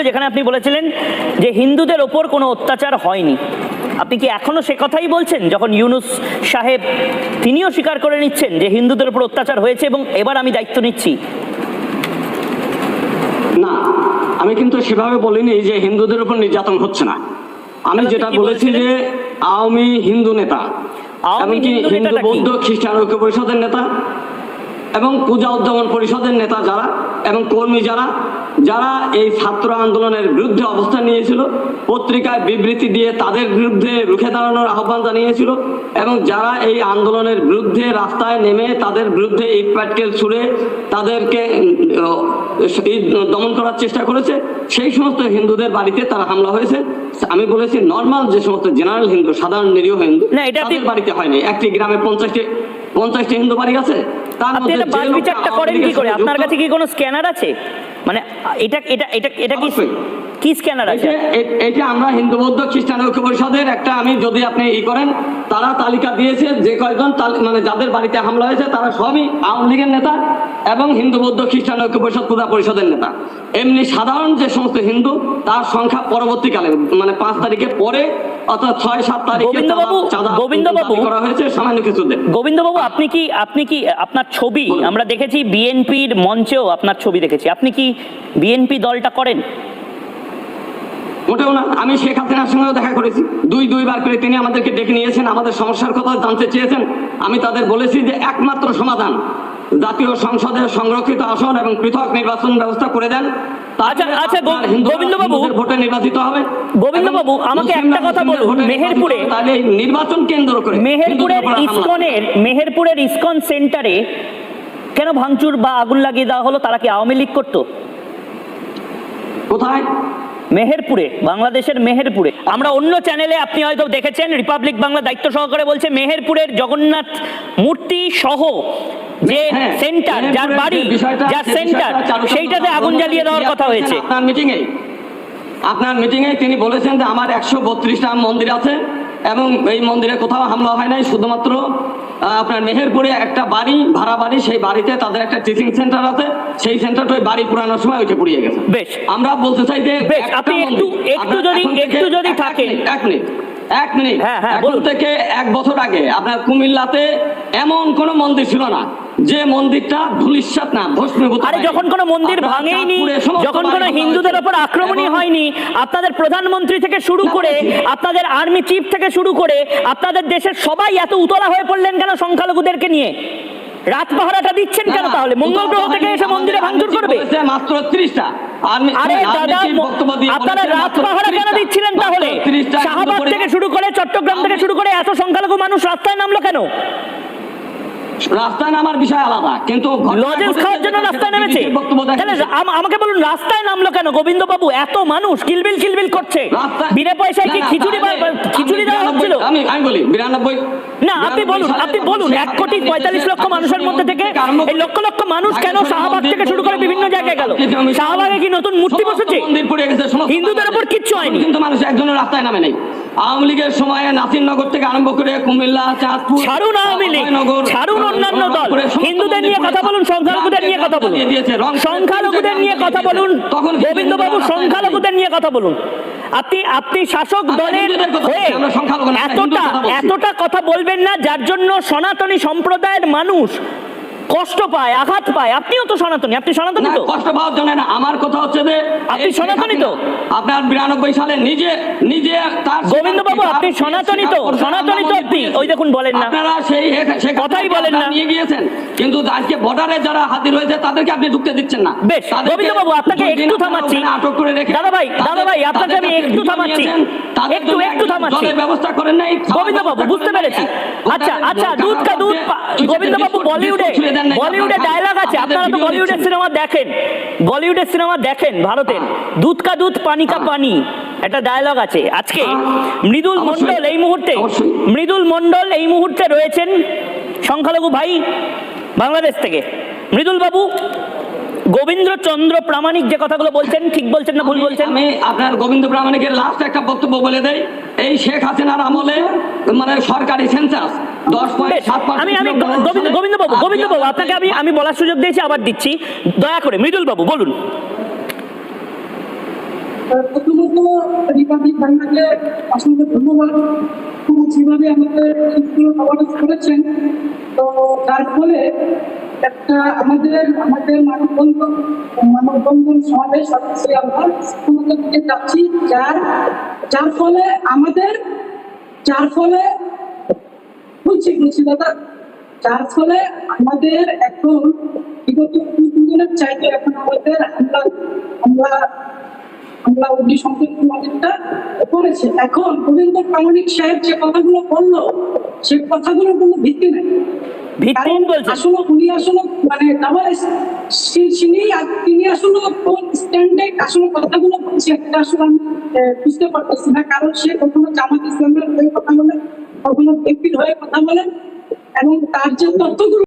যেখানে আপনি বলেছিলেন যে হিন্দুদের ওপর কোনো অত্যাচার হয়নি। আপনি কি এখনো সে কথাই বলছেন, যখন ইউনূস সাহেব তিনিও স্বীকার করে নিচ্ছেন যে হিন্দুদের উপর অত্যাচার হয়েছে এবং এবার আমি দায়িত্ব নিচ্ছি? না, আমি কিন্তু সেভাবে বলিনি যে হিন্দুদের উপর নির্যাতন হচ্ছে না। আমি যেটা বলেছি যে আওয়ামী হিন্দু নেতা, এমনকি হিন্দু বৌদ্ধ খ্রিস্টান ঐক্য পরিষদের নেতা এবং পূজা উদ্যাপন পরিষদের নেতা যারা এবং কর্মী যারা এই ছাত্র আন্দোলনের বিরুদ্ধে অবস্থান নিয়েছিল, পত্রিকায় বিবৃতি দিয়ে তাদের বিরুদ্ধে রুখে দাঁড়ানোর আহ্বান জানিয়েছিল, এবং যারা এই আন্দোলনের বিরুদ্ধে রাস্তায় নেমে তাদের বিরুদ্ধে ইট পাটকেল ছুড়ে তাদেরকে দমন করার চেষ্টা করেছে, সেই সমস্ত হিন্দুদের বাড়িতে তারা হামলা হয়েছে। আমি বলেছি নর্মাল যে সমস্ত জেনারেল হিন্দু, সাধারণ নিরীহ হিন্দু, তাদের বাড়িতে হয়নি। একটি গ্রামে 50টি হিন্দু বাড়ি আছে, তার মধ্যে বিচারটা করেন কি করে? আপনার কাছে কি কোনো স্ক্যানার আছে? মানে এটা কি স্ক্যানার আছে? এটা আমরা হিন্দু বৌদ্ধ খ্রিস্টান ঐক্য পরিষদের একটা, আমি যদি আপনি করেন, তারা তালিকা দিয়েছে যে কয়েকজন মানে যাদের বাড়িতে হামলা হয়েছে তারা সবই আওয়ামী লীগের নেতা এবং হিন্দু বৌদ্ধ খ্রিস্টান ঐক্য পরিষদ পূজা পরিষদের নেতা। এমনি সাধারণ যে সমস্ত হিন্দু, তার সংখ্যা পরবর্তীকালে মানে 5 তারিখে পরে অর্থাৎ 6-7 তারিখে গোবিন্দবাবু করা হয়েছে সামান্য কিছুদের। গোবিন্দবাবু, আপনি কি আপনার ছবি আমরা দেখেছি, বিএনপির মঞ্চেও আপনার ছবি দেখেছি, আপনি কি বিএনপি দলটা করেন? মোটেও না। আমি শেখ হাসিনার সঙ্গেও দেখা করেছি, দুইবার করে তিনি আমাদেরকে ডেকে নিয়েছেন, আমাদের সমস্যার কথা জানতে চেয়েছেন। আমি তাদের বলেছি যে একমাত্র সমাধান জাতীয় সংসদের সংরক্ষিত আসন এবং পৃথক নির্বাচন ব্যবস্থা করে দেন। গোবিন্দবাবু, ভোটে নির্বাচিত হবে। গোবিন্দবাবু, আমাকে একটা কথা বলুন, মেহেরপুরে তাহলে নির্বাচন কেন্দ্র করে মেহেরপুরের ইসকন সেন্টারে কেন ভাঙচুর বা আগুন লাগিয়ে দেওয়া হলো? তারা কি আওয়ামী লীগ করতো? কোথায়? মেহেরপুরে, বাংলাদেশের মেহেরপুরে। আমরা অন্য চ্যানেলে আপনি হয়তো দেখেছেন, রিপাবলিক বাংলা দায়িত্ব সহকারে বলছে মেহেরপুরের জগন্নাথ মূর্তি সহ যে সেন্টার, যার বাড়ি, যার সেন্টার, সেইটাতে আগুন জ্বালিয়ে দেওয়ার কথা হয়েছে। আপনার মিটিংয়ে তিনি বলেছেন যে আমার 132টা মন্দির আছে এবং এই মন্দিরে কোথাও হামলা হয় নাই, শুধুমাত্র আপনার মেহেরপুরে একটা বাড়ি, ভাড়া বাড়ি, সেই বাড়িতে তাদের একটা টিচিং সেন্টার আছে, সেই সেন্টারটা ওই বাড়ি পুরানোর সময় ওইটা পুড়িয়ে গেছে। বেশ, আমরা বলতে চাই যে আপনি একটু যদি থাকে, এক মিনিট, এখন থেকে 1 বছর আগে আপনার কুমিল্লাতে এমন কোন মন্দির ছিল না যে মন্দিরটা ধূলিসাৎ না ভস্মীভূত। আরে যখন কোনো মন্দির ভাঙেইনি, যখন কোনো হিন্দুদের উপর আক্রমণই হয়নি, আপনাদের প্রধানমন্ত্রী থেকে শুরু করে আপনাদের আর্মি চিফ থেকে শুরু করে আপনাদের দেশের সবাই এত উতলা হয়ে পড়লেন কেন সংখ্যালঘুদেরকে নিয়ে? রাত পাহারাটা দিচ্ছেন কেন তাহলে? মঙ্গল গ্রহ থেকে এসে মন্দিরে ভাঙচুর করবে? মাত্র 30টা। আরে দাদা, আপনারা রাত পাহারা কেন দিচ্ছিলেন তাহলে? শাহবাগ থেকে শুরু করে চট্টগ্রাম থেকে শুরু করে এত সংখ্যালঘু মানুষ রাস্তায় নামলো কেন? রাস্তায় নামার বিষয় আলাদা, কিন্তু লজেন্স খাওয়ার জন্য রাস্তায় নেমেছে। আমাকে বলুন রাস্তায় নামলো কেন? গোবিন্দবাবু, এত মানুষ কিলবিল করছে, বিনা পয়সায় কি খিচুড়ি দেওয়া হচ্ছিল? আমি বলি 92 না, আপনি বলুন 1,45,00,000 মানুষের মধ্যে থেকে এই লক্ষ লক্ষ মানুষ কেন শাহবাগ থেকে শুরু করে বিভিন্ন জায়গায় গেল? শাহবাগে কি নতুন মূর্তি বসেছে? হিন্দুদের উপর কিচ্ছু হয়নি, কিন্তু মানুষ একজনের রাস্তায় নামে নাই। আওয়ামী লীগের সময়ে নাসিরনগর থেকে আরম্ভ করে কুমিল্লা, চাঁদপুর, ছাড়ুন আওয়ামী লীগ, ছাড়ুন অন্যান্য দল, হিন্দুদের নিয়ে কথা বলুন, সংখ্যালঘুদের নিয়ে কথা বলুন, সংখ্যালঘুদের নিয়ে কথা বলুন। গোবিন্দবাবু, সংখ্যালঘুদের নিয়ে কথা বলুন। আপনি শাসক দলের হয়ে এতটা কথা বলবেন না যার জন্য সনাতনী সম্প্রদায়ের মানুষ কষ্ট পায়, আঘাত পায়। আপনিও তো সনাতনী, আপনি সনাতনী তো? কষ্ট পাওয়ার জন্য না, আমার কথা হচ্ছে যে আপনি সনাতনী তো? আপনার 92 সালে নিজে তার গোবিন্দবাবু, আপনি সনাতনী তো? সনাতনী তো আপনি? ওই দেখুন, বলেন না, আপনারা সেই কথাই বলেন না, নিয়ে গিয়েছেন, কিন্তু আজকে বর্ডারে যারা হাজির হয়েছে তাদেরকে আপনি ঢুকতে দিচ্ছেন না। বেশ গোবিন্দবাবু, আপনাকে একটু থামাচ্ছি, আটক করে রেখে দাদা ভাই আপনাকে আমি একটু থামাচ্ছি, একটু থামাচ্ছি। ব্যবস্থা করেন নাই গোবিন্দবাবু, বুঝতে পেরেছি। আচ্ছা, দুধ কা দুধ। গোবিন্দবাবু, বলিউডে ডায়লগ আছে, আপনারা তো বলিউডের সিনেমা দেখেন, ভারতের। দুধ কা দুধ পানি কা পানি, একটা ডায়লগ আছে। আজকে মৃদুল মণ্ডল এই মুহূর্তে রয়েছেন, সংখ্যালঘু ভাই বাংলাদেশ থেকে। মৃদুল বাবু, গোবিন্দচন্দ্র প্রামাণিক যে কথাগুলো বলছেন, ঠিক বলছেন না ভুল বলছেন? আমি আপনার গোবিন্দ প্রামাণিকের লাস্ট একটা বক্তব্য বলে দেই। এই শেখ হাসিনার আমলে মানে সরকারি সেন্সাস 10.7%। গোবিন্দবাবু, আপনাকে আমি বলার সুযোগ দিয়েছি, আবার দিচ্ছি, দয়া করে। মৃদুল বাবু বলুন। প্রথমত রিপাবলিক বাংলাকে অসংখ্য ধন্যবাদ, যেভাবে আমাদের স্কুল কভারেজ করেছেন। তো তার ফলে একটা আমাদের মানববন্ধন সমাবেশ হচ্ছে আমরা স্কুলের দিকে যাচ্ছি, যার ফলে বলছি দাদা, যার ফলে আমাদের এখন বিগত 2 দিনের চাইতে এখন আমাদের আমরা অগ্নি সংযোগটা করেছে। এখন গোবিন্দ প্রামাণিক সাহেব যে কথাগুলো বললো, সে কথাগুলোর কোনো ভিত্তি নেই। ভিত্তিহীন বলছেন। আসলে উনি আসলে মানে তিনি আসলে কোন স্ট্যান্ডে আসলে কথাগুলো বলছে এটা আসলে আমি বুঝতে পারতেছি না। কারণ সে কখনো জামাত ইসলামের হয়ে কথা বলেন, কখনো বিএনপির হয়ে কথা বলেন, এবং তার যে তথ্যগুলো